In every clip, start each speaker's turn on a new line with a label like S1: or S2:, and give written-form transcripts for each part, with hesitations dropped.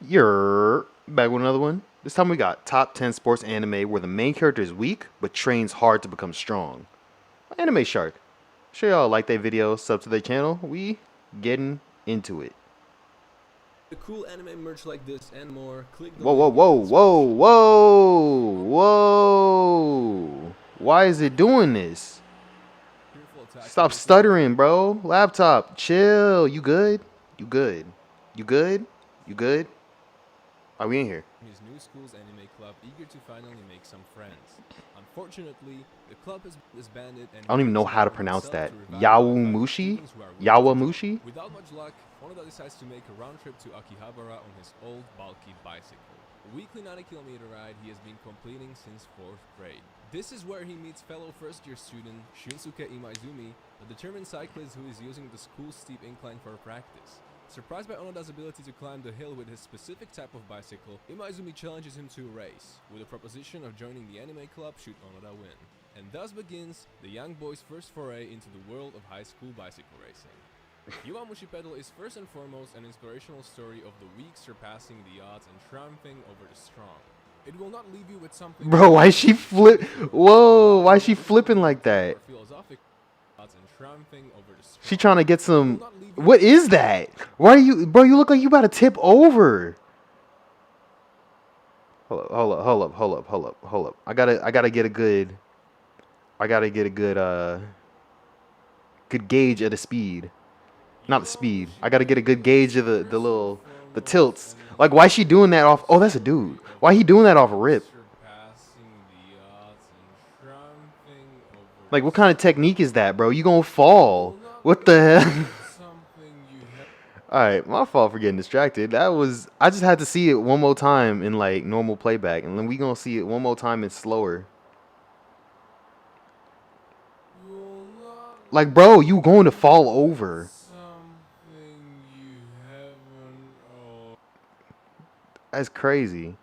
S1: You're back with another one. This time we got top 10 sports anime where the main character is weak but trains hard to become strong. Anime Shark. Sure y'all like their videos, sub to their channel. We getting into it.
S2: A cool anime merch like this and more, click the
S1: Whoa, whoa,
S2: link in
S1: whoa,
S2: the
S1: whoa,
S2: description.
S1: whoa, whoa. Why is it doing this?
S2: Fearful attack
S1: Stop
S2: ability to
S1: stuttering, bro. Laptop, chill. You good? You good? You good? You good? Are we in here?
S2: his new school's anime club, eager to finally make some friends. Unfortunately, the club is disbanded and
S1: I don't
S2: he
S1: even know
S2: takes it
S1: how to
S2: upon
S1: pronounce
S2: himself
S1: that.
S2: to revive it by finding
S1: Yawumushi?
S2: students who are willing to join.
S1: Yawamushi?
S2: Without much luck, Onoda decides to make a round trip to Akihabara on his old, bulky bicycle. A weekly 90-kilometer ride he has been completing since 4th grade. This is where he meets fellow first-year student Shunsuke Imaizumi, a determined cyclist who is using the school's steep incline for practice. Surprised by Onoda's ability to climb the hill with his specific type of bicycle, Imaizumi challenges him to a race, with a proposition of joining the anime club should Onoda win. And thus begins the young boy's first foray into the world of high school bicycle racing. Yowamushi Pedal is first and foremost an inspirational story of the weak surpassing the odds and triumphing over the strong. It will not leave you with something
S1: Bro, why is she flip? Whoa, why is she flipping like that?
S2: or philosophic odds and triumphing over the strong.
S1: She trying to get
S2: It will
S1: some.
S2: not leave you
S1: What is that? Why are you, bro? You look like you about to tip over. Hold up. I gotta get a good. Good gauge of the speed. Not the speed. I gotta get a good gauge of the tilts. Like, why is she doing that off? Oh, that's a dude. Why he doing that off a rip? Like, what kind of technique is that, bro? You gonna fall? What the hell? All right, my fault for getting distracted. I just had to see it one more time in like normal playback, and then we gonna see it one more time in slower. Like, bro, you going to fall over? That's crazy.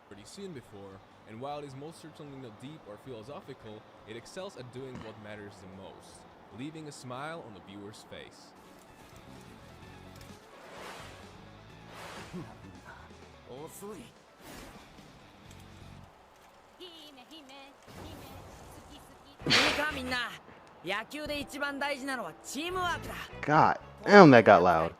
S2: Already seen before, and while it is most certainly not deep or philosophical, it excels at doing what matters the most, leaving a smile on the viewer's face.
S1: God damn, that got loud.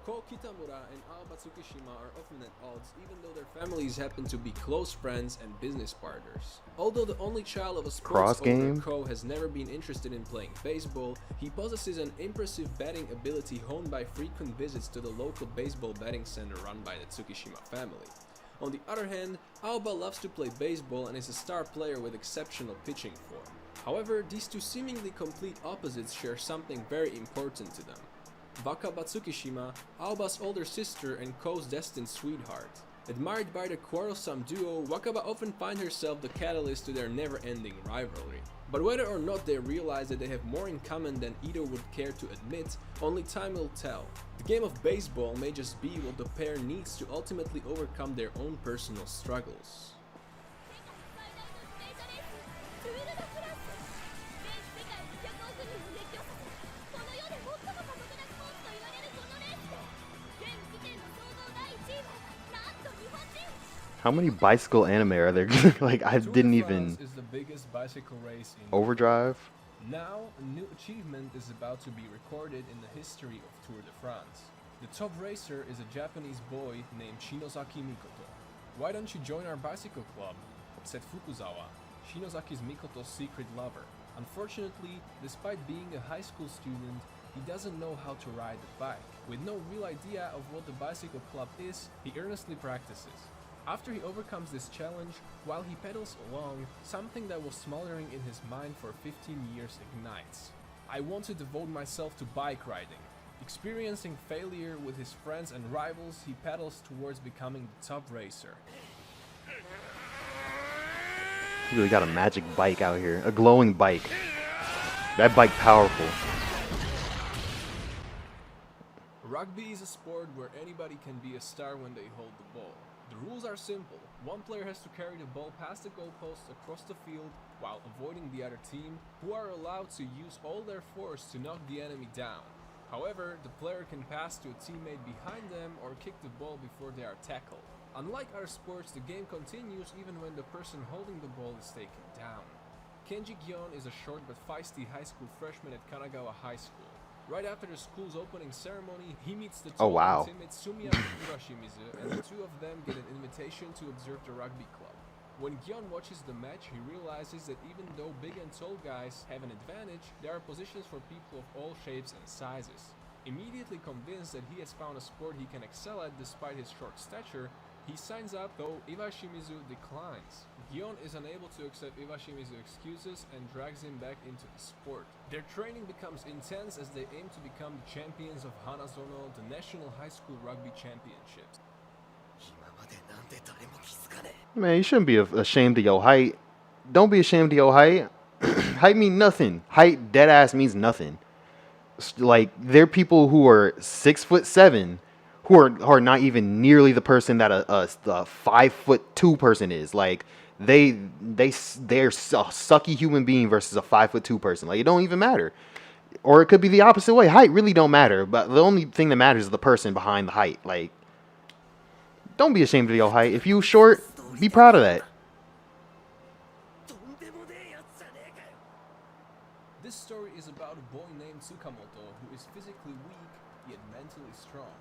S2: Ko Kitamura and Aoba Tsukishima are often at odds even though their families happen to be close friends and business partners. Although the only child of a
S1: Cross
S2: sports owner,
S1: game?
S2: Ko has never been interested in playing baseball, he possesses an impressive batting ability honed by frequent visits to the local baseball batting center run by the Tsukishima family. On the other hand, Aoba loves to play baseball and is a star player with exceptional pitching form. However, these two seemingly complete opposites share something very important to them. Wakaba Tsukishima, Aoba's older sister and Ko's destined sweetheart. Admired by the quarrelsome duo, Wakaba often finds herself the catalyst to their never-ending rivalry. But whether or not they realize that they have more in common than either would care to admit, only time will tell. The game of baseball may just be what the pair needs to ultimately overcome their own personal struggles.
S1: How many bicycle anime are there? Like, I
S2: Tour
S1: didn't
S2: de
S1: even.
S2: France is the biggest bicycle race in
S1: Overdrive?
S2: Now, a new achievement is about to be recorded in the history of Tour de France. The top racer is a Japanese boy named Shinozaki Mikoto. "Why don't you join our bicycle club?" said Fukuzawa, Shinozaki's Mikoto's secret lover. Unfortunately, despite being a high school student, he doesn't know how to ride a bike. With no real idea of what the bicycle club is, he earnestly practices. After he overcomes this challenge, while he pedals along, something that was smoldering in his mind for 15 years ignites. "I want to devote myself to bike riding." Experiencing failure with his friends and rivals, he pedals towards becoming the top racer.
S1: He really got a magic bike out here. A glowing bike. That bike powerful.
S2: Rugby is a sport where anybody can be a star when they hold the ball. The rules are simple. One player has to carry the ball past the goalpost across the field while avoiding the other team, who are allowed to use all their force to knock the enemy down. However, the player can pass to a teammate behind them or kick the ball before they are tackled. Unlike other sports, the game continues even when the person holding the ball is taken down. Kenji Gion is a short but feisty high school freshman at Kanagawa High School. Right after the school's opening ceremony, he meets the
S1: Oh,
S2: tall
S1: wow.
S2: and timid Sumiyaki Iwashimizu, and the two of them get an invitation to observe the rugby club. When Gion watches the match, he realizes that even though big and tall guys have an advantage, there are positions for people of all shapes and sizes. Immediately convinced that he has found a sport he can excel at despite his short stature, he signs up, though Iwashimizu declines. Gion is unable to accept Iwashimizu's excuses and drags him back into the sport. Their training becomes intense as they aim to become the champions of Hanazono, the National High School Rugby Championships.
S1: Man, you shouldn't be ashamed of your height. Don't be ashamed of your height. Height mean nothing. Height dead ass means nothing. Like, there are people who are 6'7" who are not even nearly the person that a 5'2" person is. Like, they're a sucky human being versus a 5'2" person. Like, it don't even matter. Or it could be the opposite way. Height really don't matter, but the only thing that matters is the person behind the height. Like, don't be ashamed of your height. If you short, be proud of that.
S2: This story is about a boy named Tsukamoto who is physically weak yet mentally strong.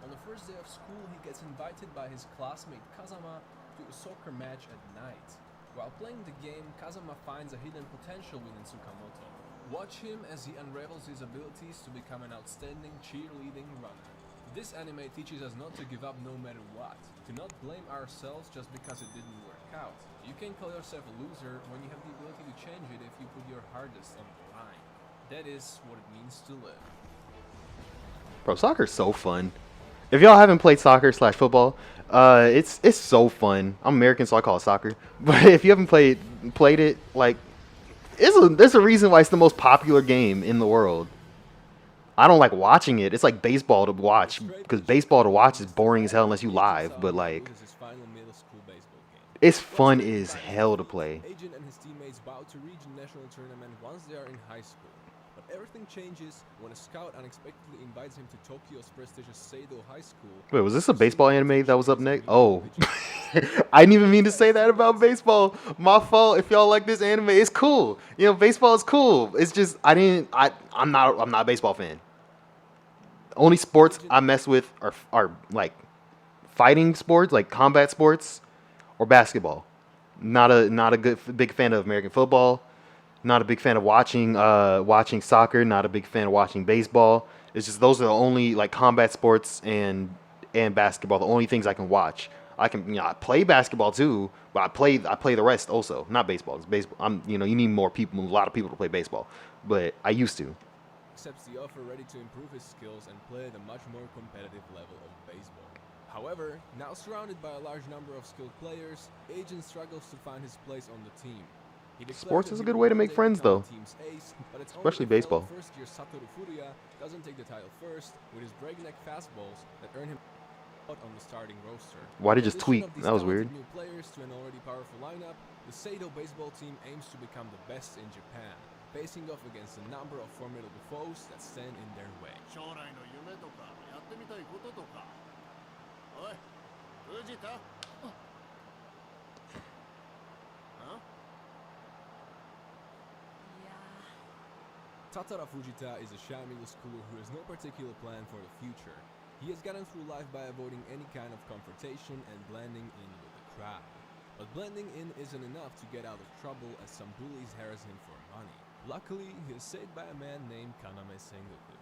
S2: On the first day of school, he gets invited by his classmate Kazama to a soccer match at night. While playing the game, Kazama finds a hidden potential within Tsukamoto. Watch him as he unravels his abilities to become an outstanding cheerleading runner. This anime teaches us not to give up no matter what, to not blame ourselves just because it didn't work out. You can call yourself a loser when you have the ability to change it if you put your hardest on the line. That is what it means to live.
S1: Bro, soccer's so fun. If y'all haven't played soccer / football, it's so fun. I'm American, so I call it soccer. But if you haven't played it, like, there's a reason why it's the most popular game in the world. I don't like watching it. It's like baseball to watch, because baseball to watch is boring as hell unless you live. But like, it's fun as hell to play.
S2: Agent and his teammates bow to reach the national tournament once they are in high school. But everything changes when a scout unexpectedly invites him to Tokyo's prestigious Seido High School.
S1: Wait, was this a baseball anime that was up next? Oh, I didn't even mean to say that about baseball. My fault. If y'all like this anime, it's cool. You know, baseball is cool. It's just I'm not a baseball fan. Only sports I mess with are like fighting sports, like combat sports, or basketball. Not a big fan of American football. Not a big fan of watching soccer. Not a big fan of watching baseball. It's just those are the only like combat sports and basketball. The only things I can watch. I play basketball too, but I play the rest also. Not baseball. It's baseball. You need a lot of people to play baseball, but I used to.
S2: Accepts the offer, ready to improve his skills and play at a much more competitive level of baseball. However, now surrounded by a large number of skilled players, Agent struggles to find his place on the team.
S1: Sports is a good way to make friends, though, especially baseball.
S2: First-year Satoru Furuya doesn't take the title first with his breakneck fastballs that earn him out on the starting roster.
S1: Why did he just tweet? That was weird.
S2: New players to an already powerful lineup, the Seido baseball team aims to become the best in Japan, facing off against a number of formidable foes that stand in their way. Tatara Fujita is a shy middle schooler who has no particular plan for the future. He has gotten through life by avoiding any kind of confrontation and blending in with the crowd. But blending in isn't enough to get out of trouble as some bullies harass him for money. Luckily, he is saved by a man named Kaname Sengoku.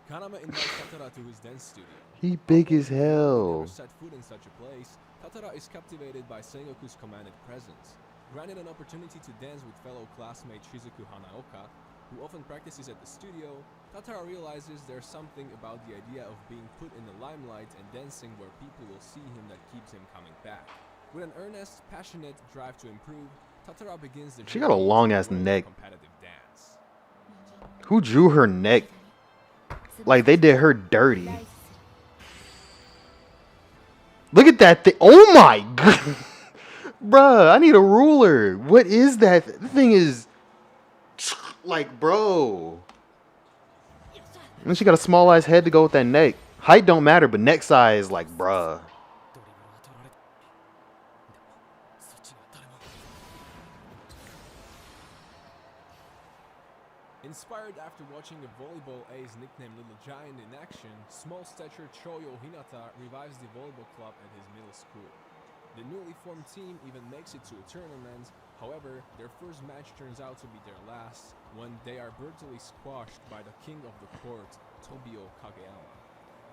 S2: Kaname invites Tatara to his dance studio.
S1: He big as hell.
S2: Never set foot in such a place, Tatara is captivated by Sengoku's commanded presence. Granted an opportunity to dance with fellow classmate Shizuku Hanaoka, who often practices at the studio, Tatara realizes there's something about the idea of being put in the limelight and dancing where people will see him that keeps him coming back. With an earnest, passionate drive to improve, Tatara begins the
S1: She got a long-ass neck.
S2: competitive dance.
S1: Who drew her neck? Like, they did her dirty. Look at that thing. Oh my god. Bruh, I need a ruler. What is that? The thing is like, bro. And she got a small ass head to go with that neck. Height don't matter, but neck size, like, bruh.
S2: Inspired after watching the volleyball ace nicknamed Little Giant in action, small-statured Choyo Hinata revives the volleyball club at his middle school. The newly formed team even makes it to a tournament, however, their first match turns out to be their last, when they are brutally squashed by the king of the court, Tobio Kageyama.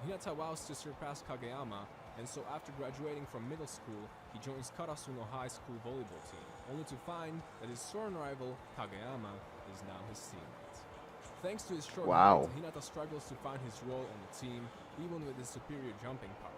S2: Hinata vows to surpass Kageyama, and so after graduating from middle school, he joins Karasuno High School volleyball team, only to find that his sworn rival, Kageyama, is now his teammate. Thanks to his short height, Hinata struggles to find his role on the team, even with his superior jumping power.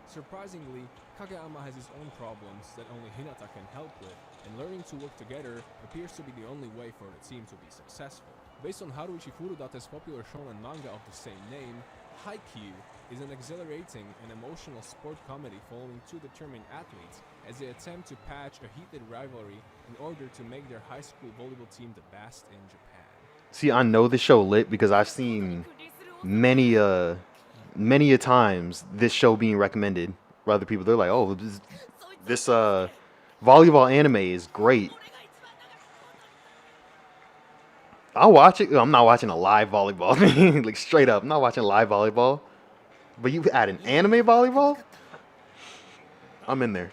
S2: Surprisingly, Kageyama has his own problems that only Hinata can help with, and learning to work together appears to be the only way for the team to be successful. Based on Haruichi Furudate's popular shonen manga of the same name, Haikyuu is an exhilarating and emotional sport comedy following two determined athletes as they attempt to patch a heated rivalry in order to make their high school volleyball team the best in Japan.
S1: See, I know the show lit because I've seen many a times this show being recommended by other people. They're like, oh, this volleyball anime is great. I'll watch it. I'm not watching a live volleyball thing. Like, straight up, I'm not watching live volleyball. But you add an anime volleyball? I'm in there.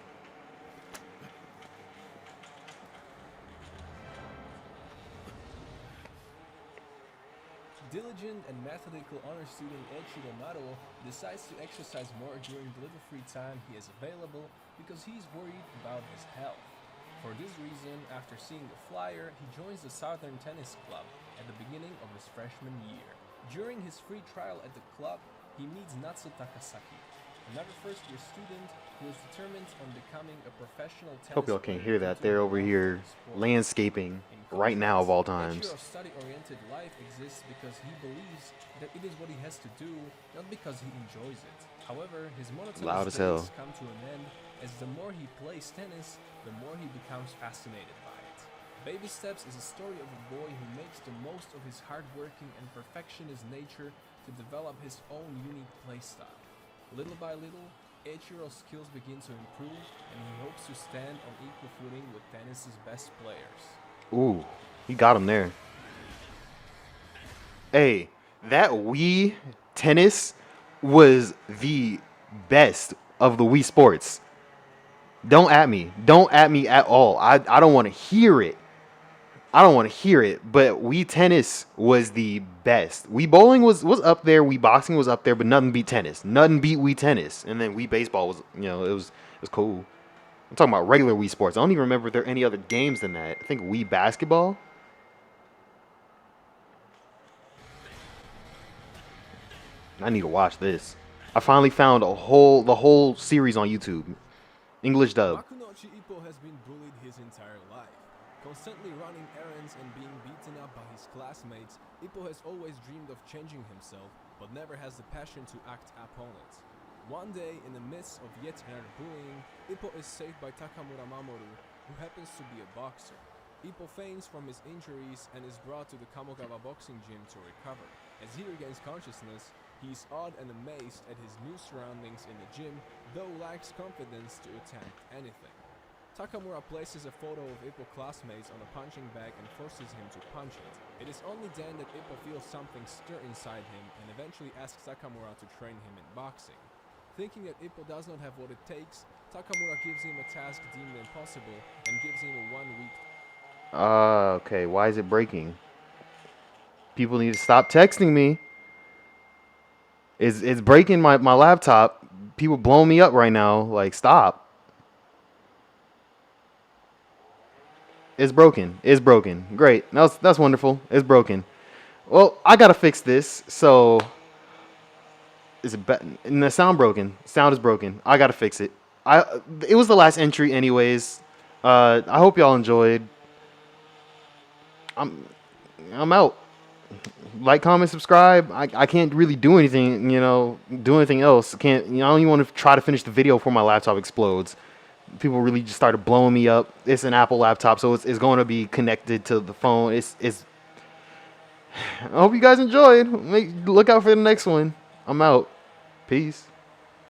S2: Diligent and methodical honor student Eiichiro Maro decides to exercise more during the little free time he has available because he's worried about his health. For this reason, after seeing the flyer, he joins the Southern Tennis Club at the beginning of his freshman year. During his free trial at the club, he meets Natsu Takasaki, another first-year student who is determined on becoming a professional tennis player.
S1: Hope y'all can hear that. They're over here landscaping right now of all times.
S2: Eiichiro's study-oriented life exists because he believes that it is what he has to do, not because he enjoys it. However, his
S1: Loud
S2: monotonous
S1: as hell.
S2: days come to an end, as the more he plays tennis, the more he becomes fascinated by it. Baby Steps is a story of a boy who makes the most of his hardworking and perfectionist nature to develop his own unique playstyle. Little by little, Eiichiro's skills begin to improve, and he hopes to stand on equal footing with tennis's best players.
S1: Ooh, he got him there. Hey, that Wii tennis was the best of the Wii sports. Don't at me. Don't at me at all. I don't want to hear it. I don't want to hear it. But Wii tennis was the best. Wii bowling was up there. Wii boxing was up there, but nothing beat tennis. Nothing beat Wii tennis. And then Wii baseball was, it was cool. I'm talking about regular Wii sports. I don't even remember if there are any other games than that. I think Wii basketball. I need to watch this. I finally found the whole series on YouTube. English dub.
S2: Makunochi Ippo has been bullied his entire life. Constantly running errands and being beaten up by his classmates, Ippo has always dreamed of changing himself, but never has the passion to act upon it. One day, in the midst of yet another bullying, Ippo is saved by Takamura Mamoru, who happens to be a boxer. Ippo faints from his injuries and is brought to the Kamogawa boxing gym to recover. As he regains consciousness, he is awed and amazed at his new surroundings in the gym, though lacks confidence to attempt anything. Takamura places a photo of Ippo classmates on a punching bag and forces him to punch it. It is only then that Ippo feels something stir inside him and eventually asks Takamura to train him in boxing. Thinking that Ippo does not have what it takes, Takamura gives him a task deemed impossible and gives him a 1 week.
S1: Okay. Why is it breaking? People need to stop texting me. It's breaking my laptop. People blowing me up right now. Like, stop. It's broken. It's broken. Great. That's wonderful. It's broken. Well, I gotta fix this. So, is it better? The sound broken. Sound is broken. I gotta fix it. It was the last entry, anyways. I hope y'all enjoyed. I'm out. Like, comment, subscribe. I can't really do anything, do anything else. Can't, I don't even want to try to finish the video before my laptop explodes. People really just started blowing me up. It's an Apple laptop, so it's going to be connected to the phone. I hope you guys enjoyed. Look out for the next one. I'm out. Peace.